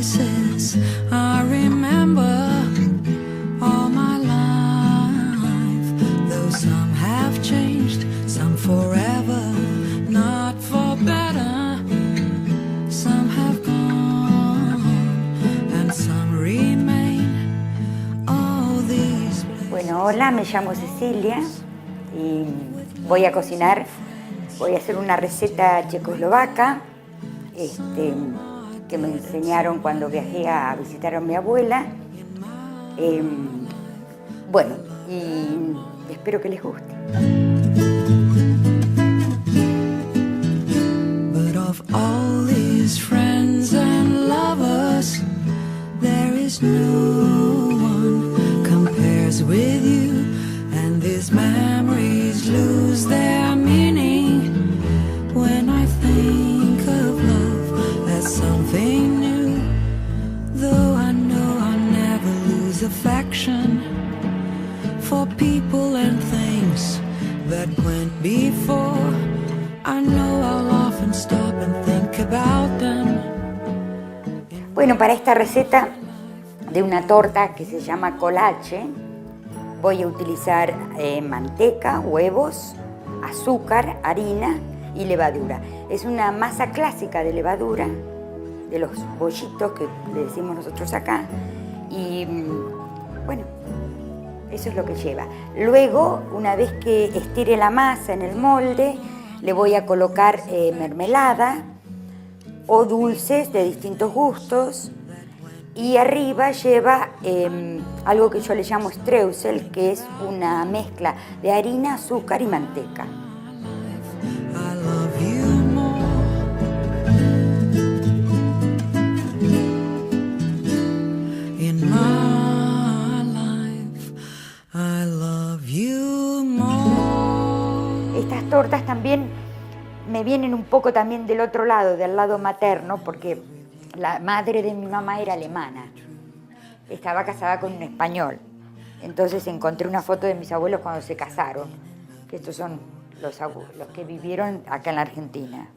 faces I remember all my life, though some have changed, some forever, not for better. Some have gone and some remain. All these. Bueno, hola, me llamo Cecilia y voy a cocinar. Voy a hacer una receta checoslovaca que me enseñaron cuando viajé a visitar a mi abuela. Bueno, y espero que les guste. But of all these friends and lovers, there is no one compares with you, and these memories lose their meaning when I think of love as something new. Though I know I'll never lose affection for people and things that went before, I know I'll often stop and think about them. Bueno, para esta receta de una torta que se llama kolache, voy a utilizar manteca, huevos, azúcar, harina y levadura. Es una masa clásica de levadura, de los bollitos que le decimos nosotros acá. Y bueno, eso es lo que lleva. Luego, una vez que estire la masa en el molde, le voy a colocar mermelada o dulces de distintos gustos. Y arriba lleva algo que yo le llamo streusel, que es una mezcla de harina, azúcar y manteca. Estas tortas también me vienen un poco también del otro lado, del lado materno, porque la madre de mi mamá era alemana, estaba casada con un español. Entonces encontré una foto de mis abuelos cuando se casaron, que estos son los que vivieron acá en la Argentina.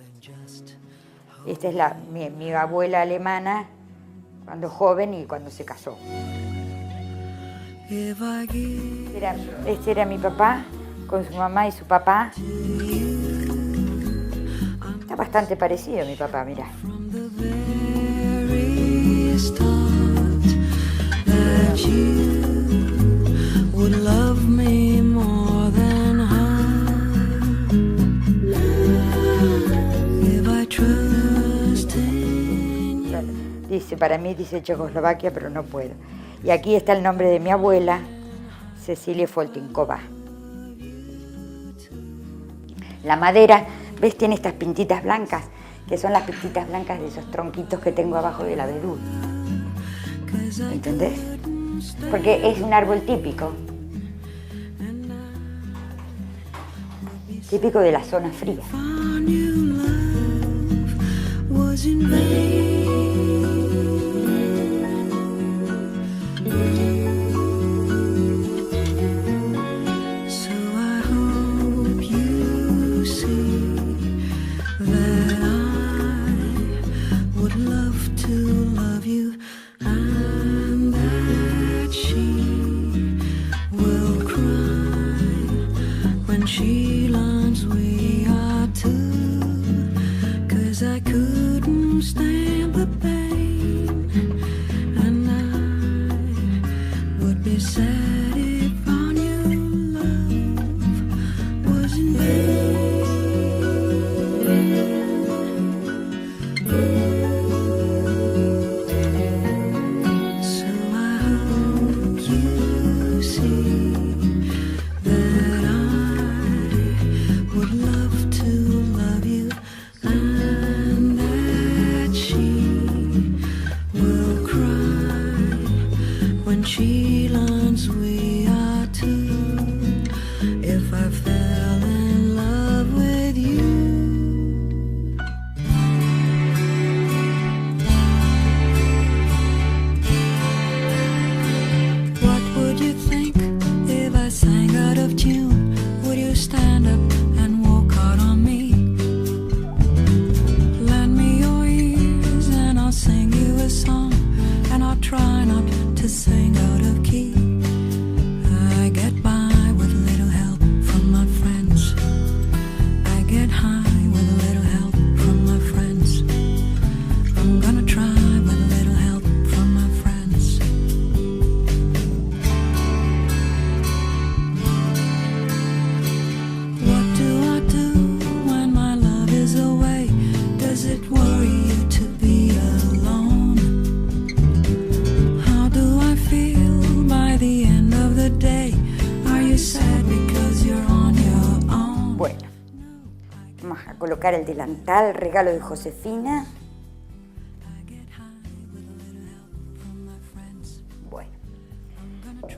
Esta es mi abuela alemana cuando joven y cuando se casó. Este era mi papá con su mamá y su papá. Está bastante parecido a mi papá, mirá. Dice, para mí dice Checoslovaquia, pero no puedo. Y aquí está el nombre de mi abuela, Cecilia Foltinkova. La madera, ¿ves? Tiene estas pintitas blancas, que son las pintitas blancas de esos tronquitos que tengo abajo del abedul. ¿Entendés? Porque es un árbol típico. Típico de la zona fría. She learns we are two, 'cause I couldn't stand the pain, and I would be sad if our new love was in vain. So I hope you see that would love to love you, and that she will cry when she learns we colocar el delantal, regalo de Josefina. Bueno,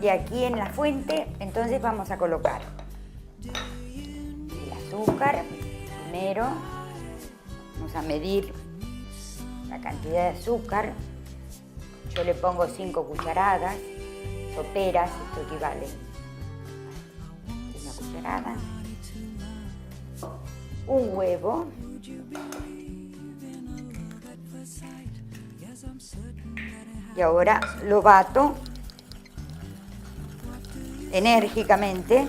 y aquí en la fuente entonces vamos a colocar el azúcar primero. Vamos a medir la cantidad de azúcar. Yo le pongo 5 cucharadas soperas, esto equivale a una cucharada. Un huevo. Y ahora lo bato enérgicamente.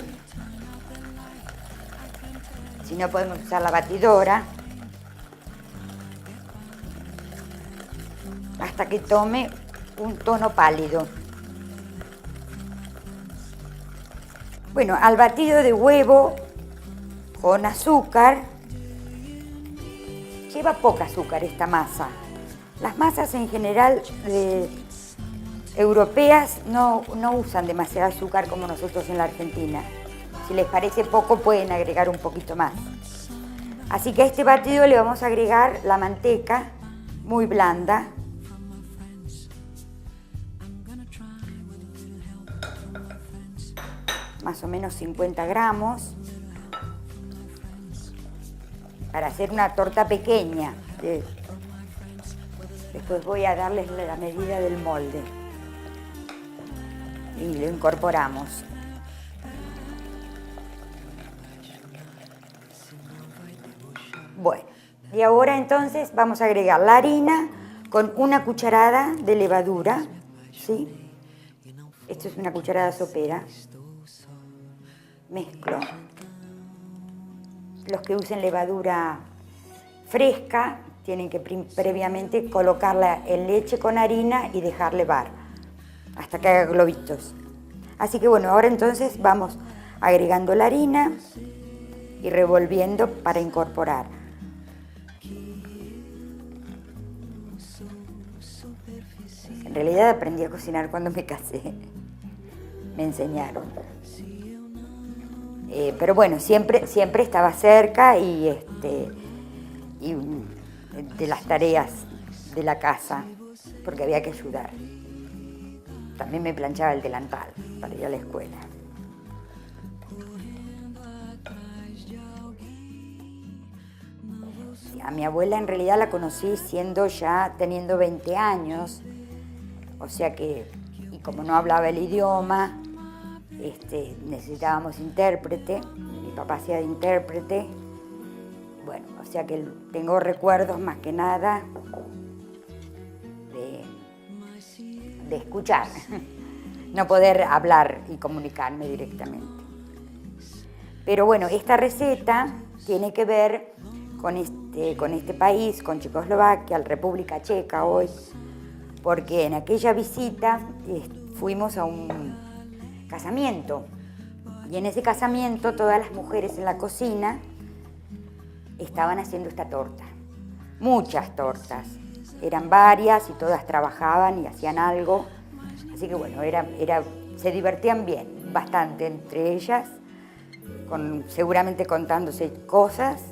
Si no, podemos usar la batidora. Hasta que tome un tono pálido. Bueno, al batido de huevo con azúcar, lleva poca azúcar esta masa. Las masas en general europeas no usan demasiado azúcar como nosotros en la Argentina. Si les parece poco, pueden agregar un poquito más. Así que a este batido le vamos a agregar la manteca muy blanda. Más o menos 50 gramos. Para hacer una torta pequeña. Después voy a darles la medida del molde. Y lo incorporamos. Bueno, y ahora entonces vamos a agregar la harina con una cucharada de levadura, ¿sí? Esto es una cucharada sopera. Mezclo. Los que usen levadura fresca tienen que previamente colocarla en leche con harina y dejar levar hasta que haga globitos. Así que bueno, ahora entonces vamos agregando la harina y revolviendo para incorporar. En realidad aprendí a cocinar cuando me casé. Me enseñaron. Pero bueno, siempre estaba cerca y de las tareas de la casa, porque había que ayudar. También me planchaba el delantal para ir a la escuela. A mi abuela en realidad la conocí teniendo 20 años, o sea que, y como no hablaba el idioma, necesitábamos intérprete, mi papá hacía de intérprete, bueno, o sea que tengo recuerdos más que nada de escuchar, no poder hablar y comunicarme directamente. Pero bueno, esta receta tiene que ver con este país, con Checoslovaquia, la República Checa hoy, porque en aquella visita fuimos a un casamiento, y en ese casamiento todas las mujeres en la cocina estaban haciendo esta torta, muchas tortas, eran varias y todas trabajaban y hacían algo, así que bueno, se divertían bien, bastante entre ellas, seguramente contándose cosas,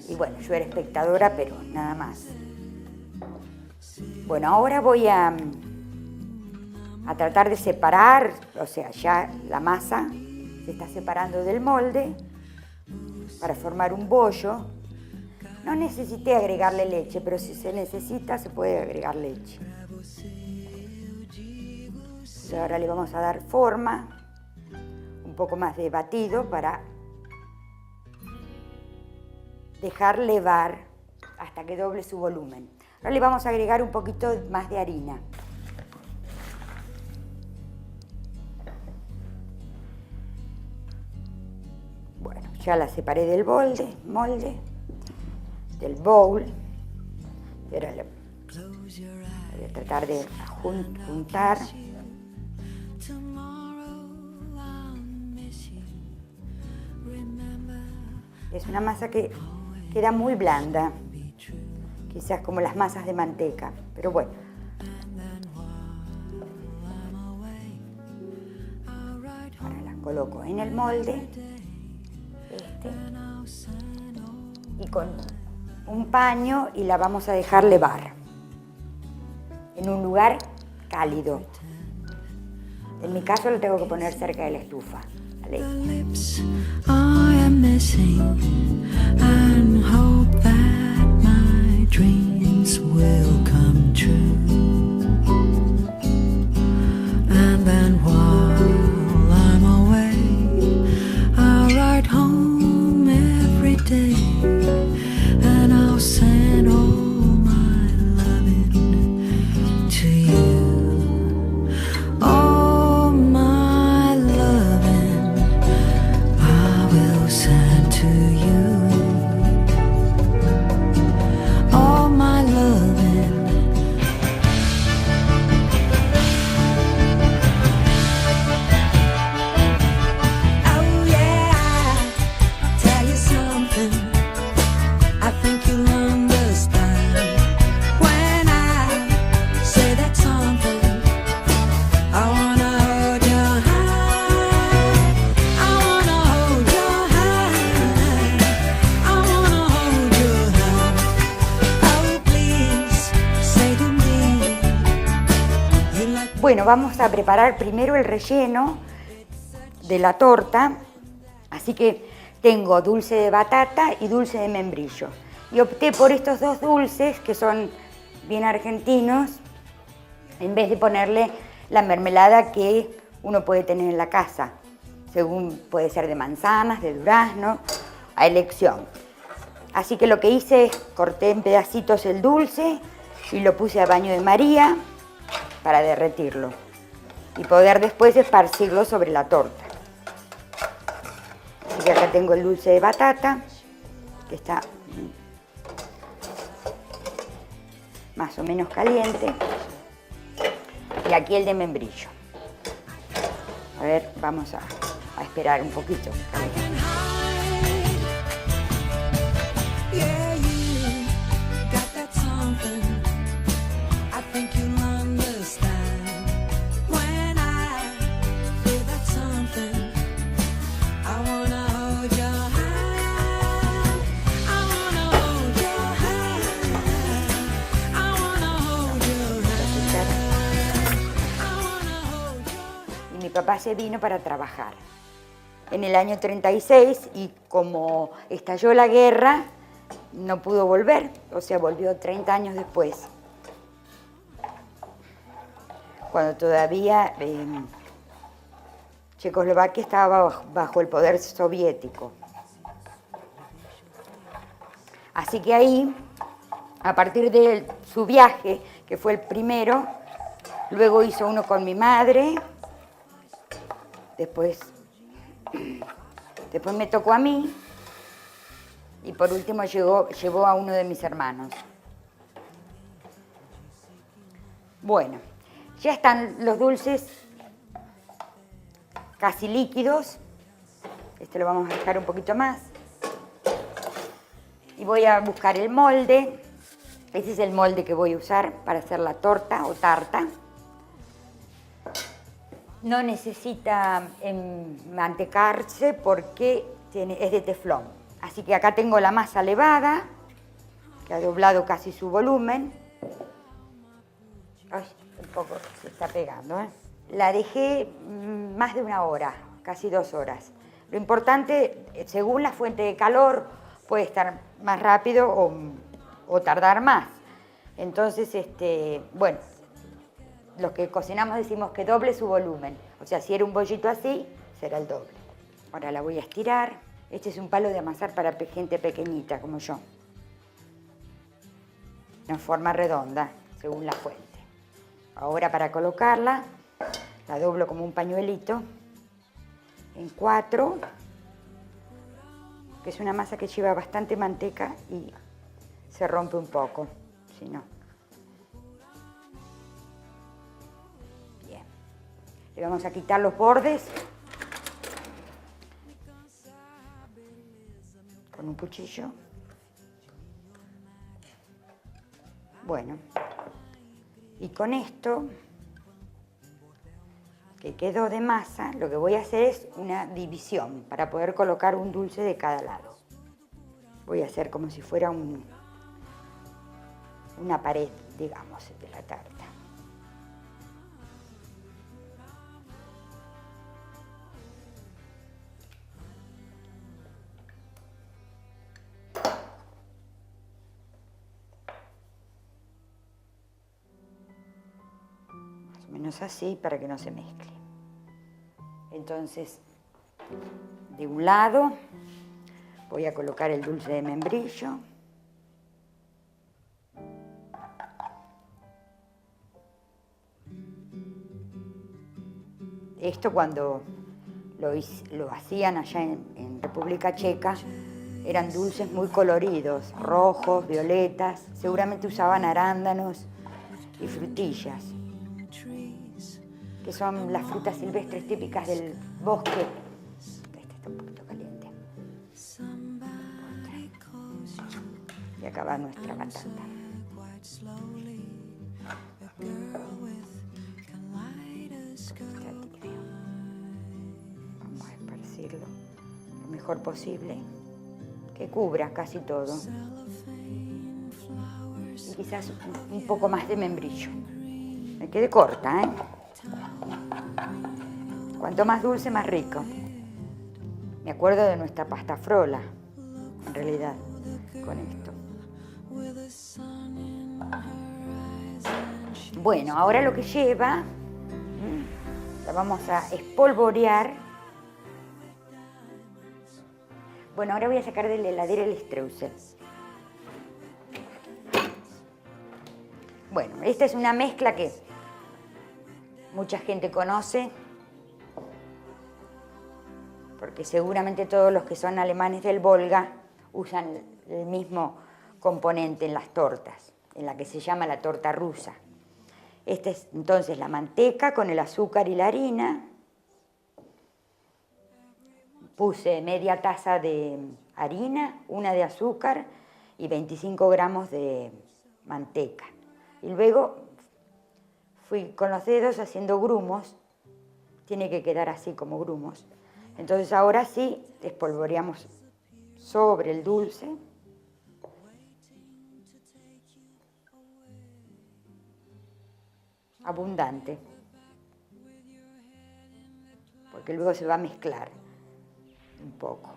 y bueno, yo era espectadora, pero nada más. Bueno, ahora voy a tratar de separar, o sea, ya la masa se está separando del molde para formar un bollo. No necesité agregarle leche, pero si se necesita se puede agregar leche. Entonces ahora le vamos a dar forma, un poco más de batido para dejar levar hasta que doble su volumen. Ahora le vamos a agregar un poquito más de harina. Bueno, ya la separé del molde, del bowl. Y ahora voy a tratar de juntar. Es una masa que queda muy blanda, quizás como las masas de manteca, pero bueno. Ahora las coloco en el molde. y con un paño y la vamos a dejar levar en un lugar cálido. En mi caso lo tengo que poner cerca de la estufa. ¿Vale? The lips I am missing and hope that my dreams will come true. And then while I'm away, I'll write home every day and I'll send all my loving to you. All my loving I will send to you. All my loving. Oh yeah, tell you something. I think you'll understand when I say that something. I wanna hold your hand. I wanna hold your hand. I wanna hold your hand. Oh, please say to me you like. Bueno, vamos a preparar primero el relleno de la torta, así que tengo dulce de batata y dulce de membrillo. Y opté por estos dos dulces que son bien argentinos, en vez de ponerle la mermelada que uno puede tener en la casa, según puede ser de manzanas, de durazno, a elección. Así que lo que hice es corté en pedacitos el dulce y lo puse a baño de María para derretirlo y poder después esparcirlo sobre la torta. Así que acá tengo el dulce de batata, que está más o menos caliente, y aquí el de membrillo. A ver, vamos a esperar un poquito. Yeah, you got that something. I think you'll understand when I feel that something. I wanna hold your hand. I wanna hold your hand. I wanna hold your hand. I wanna hold your. Y mi papá se vino para trabajar en el año 36 y como estalló la guerra no pudo volver, o sea, volvió 30 años después, cuando todavía Checoslovaquia estaba bajo el poder soviético. Así que ahí, a partir de su viaje, que fue el primero, luego hizo uno con mi madre, después me tocó a mí y por último llevó a uno de mis hermanos. Bueno, ya están los dulces casi líquidos. Este lo vamos a dejar un poquito más. Y voy a buscar el molde. Ese es el molde que voy a usar para hacer la torta o tarta. No necesita mantecarse porque es de teflón. Así que acá tengo la masa levada, que ha doblado casi su volumen. Ay, un poco se está pegando, ¿eh? La dejé más de una hora, casi 2 horas. Lo importante, según la fuente de calor, puede estar más rápido o tardar más. Entonces, bueno, los que cocinamos decimos que doble su volumen. O sea, si era un bollito así, será el doble. Ahora la voy a estirar. Este es un palo de amasar para gente pequeñita como yo. En forma redonda, según la fuente. Ahora para colocarla, la doblo como un pañuelito en 4, que es una masa que lleva bastante manteca y se rompe un poco, si no. Bien. Le vamos a quitar los bordes con un cuchillo. Bueno, y con esto que quedó de masa, lo que voy a hacer es una división para poder colocar un dulce de cada lado. Voy a hacer como si fuera una pared, digamos, de la tarta. Más o menos así para que no se mezcle. Entonces, de un lado voy a colocar el dulce de membrillo. Esto cuando lo hacían allá en República Checa, eran dulces muy coloridos, rojos, violetas, seguramente usaban arándanos y frutillas, que son las frutas silvestres típicas del bosque. Este está un poquito caliente. Y acá va nuestra batata. Vamos a esparcirlo lo mejor posible, que cubra casi todo. Y quizás un poco más de membrillo. Me quede corta, ¿eh? Cuanto más dulce, más rico. Me acuerdo de nuestra pasta frola, en realidad, con esto. Bueno, ahora lo que lleva, la vamos a espolvorear. Bueno, ahora voy a sacar de la heladera el streusel. Bueno, esta es una mezcla que mucha gente conoce, porque seguramente todos los que son alemanes del Volga usan el mismo componente en las tortas, en la que se llama la torta rusa. Esta es entonces la manteca con el azúcar y la harina. Puse media taza de harina, una de azúcar y 25 gramos de manteca. Y luego fui con los dedos haciendo grumos. Tiene que quedar así como grumos. Entonces ahora sí espolvoreamos sobre el dulce. Abundante, porque luego se va a mezclar un poco.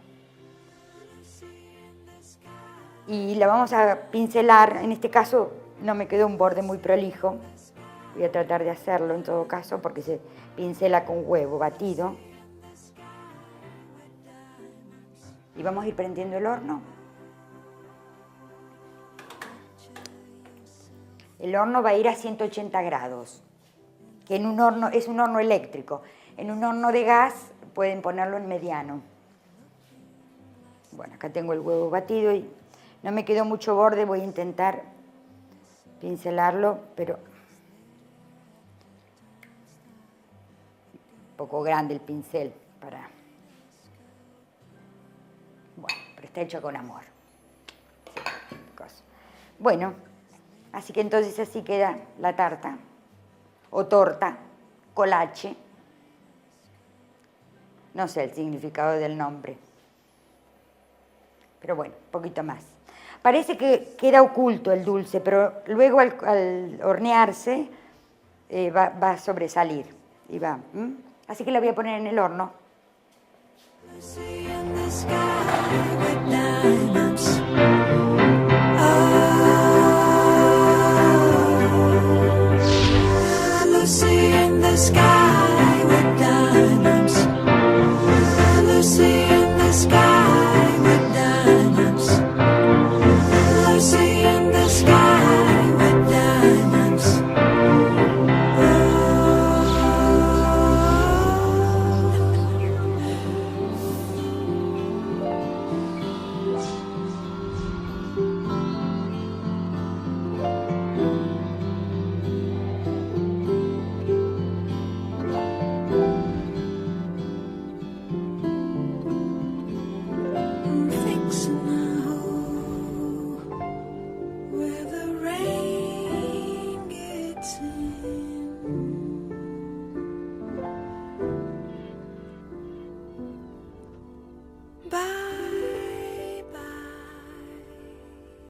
Y la vamos a pincelar, en este caso no me quedó un borde muy prolijo, voy a tratar de hacerlo en todo caso porque se pincela con huevo batido. Y vamos a ir prendiendo el horno. El horno va a ir a 180 grados, que en un horno, es un horno eléctrico. En un horno de gas pueden ponerlo en mediano. Bueno, acá tengo el huevo batido y no me quedó mucho borde, voy a intentar pincelarlo, pero un poco grande el pincel para... Bueno, pero está hecho con amor. Bueno, así que entonces así queda la tarta, o torta, colache. No sé el significado del nombre, pero bueno, un poquito más. Parece que queda oculto el dulce, pero luego al hornearse va a sobresalir. Y va. Así que la voy a poner en el horno.